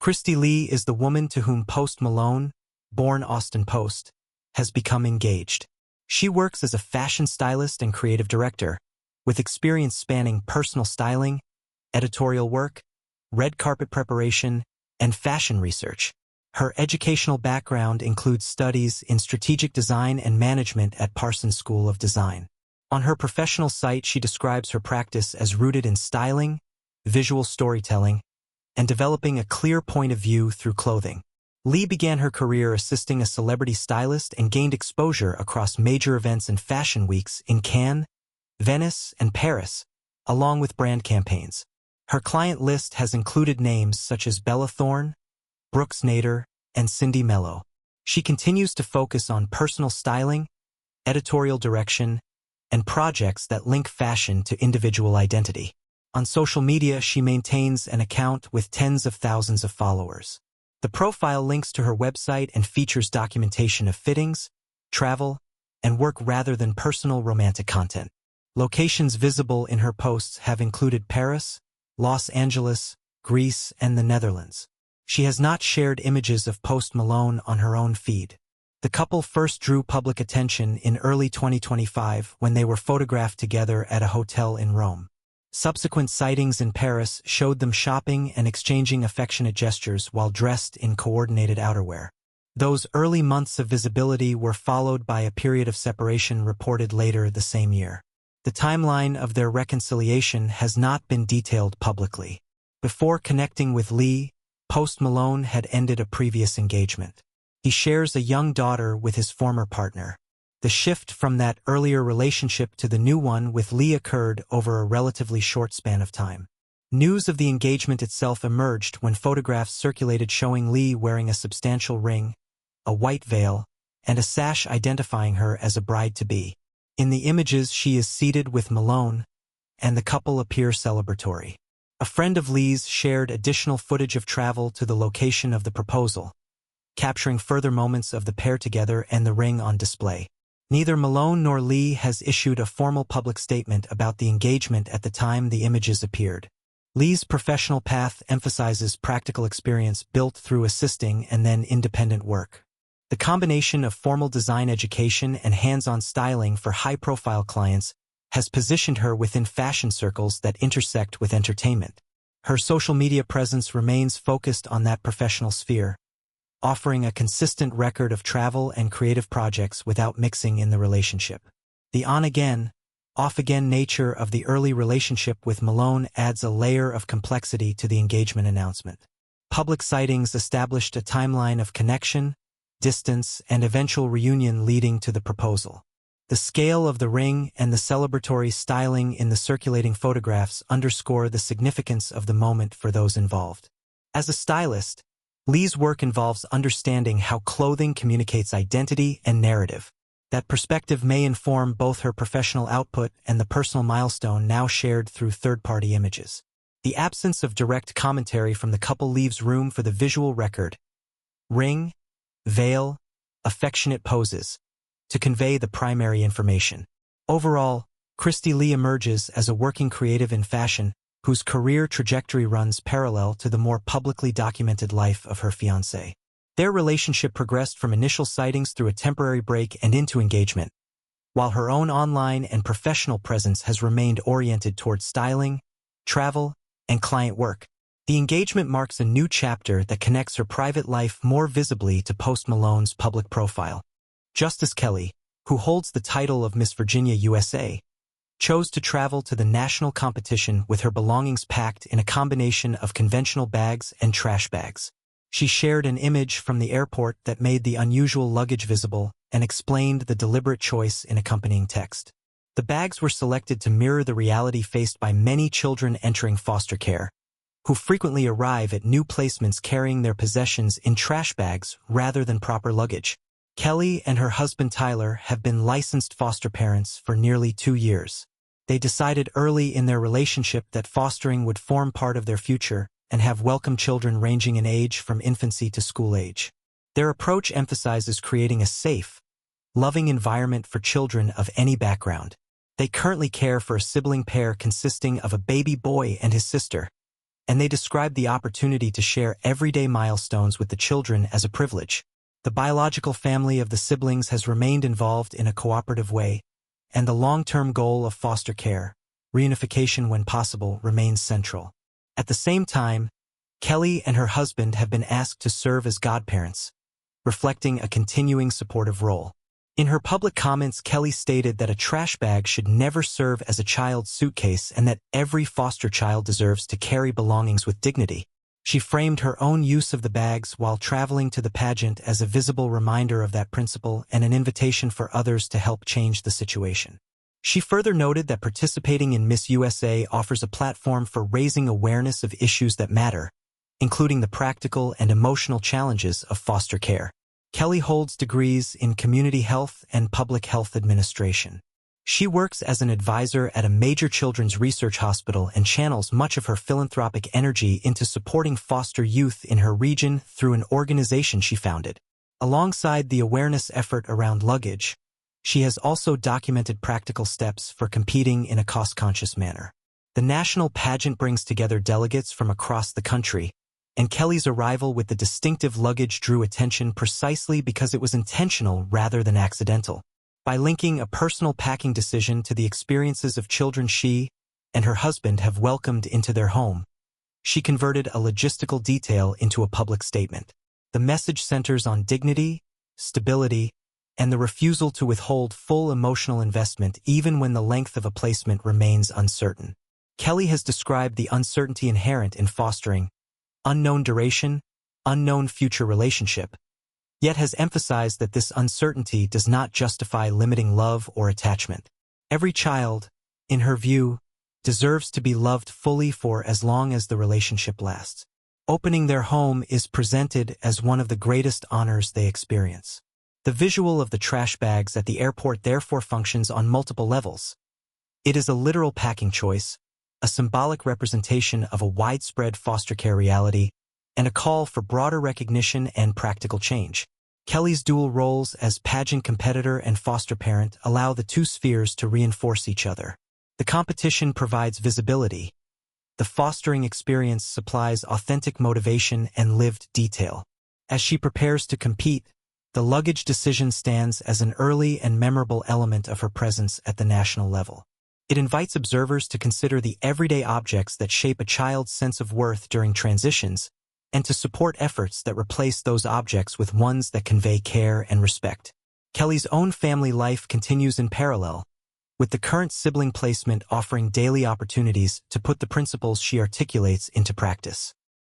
Christy Lee is the woman to whom Post Malone, born Austin Post, has become engaged. She works as a fashion stylist and creative director, with experience spanning personal styling, editorial work, red carpet preparation, and fashion research. Her educational background includes studies in strategic design and management at Parsons School of Design. On her professional site, she describes her practice as rooted in styling, visual storytelling, and developing a clear point of view through clothing. Lee began her career assisting a celebrity stylist and gained exposure across major events and fashion weeks in Cannes, Venice, and Paris, along with brand campaigns. Her client list has included names such as Bella Thorne, Brooks Nader, and Cindy Mello. She continues to focus on personal styling, editorial direction, and projects that link fashion to individual identity. On social media, she maintains an account with tens of thousands of followers. The profile links to her website and features documentation of fittings, travel, and work rather than personal romantic content. Locations visible in her posts have included Paris, Los Angeles, Greece, and the Netherlands. She has not shared images of Post Malone on her own feed. The couple first drew public attention in early 2025 when they were photographed together at a hotel in Rome. Subsequent sightings in Paris showed them shopping and exchanging affectionate gestures while dressed in coordinated outerwear. Those early months of visibility were followed by a period of separation reported later the same year. The timeline of their reconciliation has not been detailed publicly. Before connecting with Lee, Post Malone had ended a previous engagement. He shares a young daughter with his former partner. The shift from that earlier relationship to the new one with Lee occurred over a relatively short span of time. News of the engagement itself emerged when photographs circulated showing Lee wearing a substantial ring, a white veil, and a sash identifying her as a bride-to-be. In the images, she is seated with Malone, and the couple appear celebratory. A friend of Lee's shared additional footage of travel to the location of the proposal, capturing further moments of the pair together and the ring on display. Neither Malone nor Lee has issued a formal public statement about the engagement at the time the images appeared. Lee's professional path emphasizes practical experience built through assisting and then independent work. The combination of formal design education and hands-on styling for high-profile clients has positioned her within fashion circles that intersect with entertainment. Her social media presence remains focused on that professional sphere, offering a consistent record of travel and creative projects without mixing in the relationship. The on-again, off-again nature of the early relationship with Malone adds a layer of complexity to the engagement announcement. Public sightings established a timeline of connection, distance, and eventual reunion leading to the proposal. The scale of the ring and the celebratory styling in the circulating photographs underscore the significance of the moment for those involved. As a stylist, Lee's work involves understanding how clothing communicates identity and narrative. That perspective may inform both her professional output and the personal milestone now shared through third-party images. The absence of direct commentary from the couple leaves room for the visual record, ring, veil, affectionate poses, to convey the primary information. Overall, Christy Lee emerges as a working creative in fashion whose career trajectory runs parallel to the more publicly documented life of her fiancé. Their relationship progressed from initial sightings through a temporary break and into engagement, while her own online and professional presence has remained oriented toward styling, travel, and client work. The engagement marks a new chapter that connects her private life more visibly to Post Malone's public profile. Justice Kelly, who holds the title of Miss Virginia USA, chose to travel to the national competition with her belongings packed in a combination of conventional bags and trash bags. She shared an image from the airport that made the unusual luggage visible and explained the deliberate choice in accompanying text. The bags were selected to mirror the reality faced by many children entering foster care, who frequently arrive at new placements carrying their possessions in trash bags rather than proper luggage. Kelly and her husband Tyler have been licensed foster parents for nearly 2 years. They decided early in their relationship that fostering would form part of their future and have welcome children ranging in age from infancy to school age. Their approach emphasizes creating a safe, loving environment for children of any background. They currently care for a sibling pair consisting of a baby boy and his sister, and they describe the opportunity to share everyday milestones with the children as a privilege. The biological family of the siblings has remained involved in a cooperative way, and the long-term goal of foster care, reunification when possible, remains central. At the same time, Kelly and her husband have been asked to serve as godparents, reflecting a continuing supportive role. In her public comments, Kelly stated that a trash bag should never serve as a child's suitcase and that every foster child deserves to carry belongings with dignity. She framed her own use of the bags while traveling to the pageant as a visible reminder of that principle and an invitation for others to help change the situation. She further noted that participating in Miss USA offers a platform for raising awareness of issues that matter, including the practical and emotional challenges of foster care. Kelly holds degrees in community health and public health administration. She works as an advisor at a major children's research hospital and channels much of her philanthropic energy into supporting foster youth in her region through an organization she founded. Alongside the awareness effort around luggage, she has also documented practical steps for competing in a cost-conscious manner. The national pageant brings together delegates from across the country, and Kelly's arrival with the distinctive luggage drew attention precisely because it was intentional rather than accidental. By linking a personal packing decision to the experiences of children she and her husband have welcomed into their home, she converted a logistical detail into a public statement. The message centers on dignity, stability, and the refusal to withhold full emotional investment even when the length of a placement remains uncertain. Kelly has described the uncertainty inherent in fostering, unknown duration, unknown future relationship, yet has emphasized that this uncertainty does not justify limiting love or attachment. Every child, in her view, deserves to be loved fully for as long as the relationship lasts. Opening their home is presented as one of the greatest honors they experience. The visual of the trash bags at the airport therefore functions on multiple levels. It is a literal packing choice, a symbolic representation of a widespread foster care reality, and a call for broader recognition and practical change. Kelly's dual roles as pageant competitor and foster parent allow the two spheres to reinforce each other. The competition provides visibility. The fostering experience supplies authentic motivation and lived detail. As she prepares to compete, the luggage decision stands as an early and memorable element of her presence at the national level. It invites observers to consider the everyday objects that shape a child's sense of worth during transitions, and to support efforts that replace those objects with ones that convey care and respect. Kelly's own family life continues in parallel, with the current sibling placement offering daily opportunities to put the principles she articulates into practice.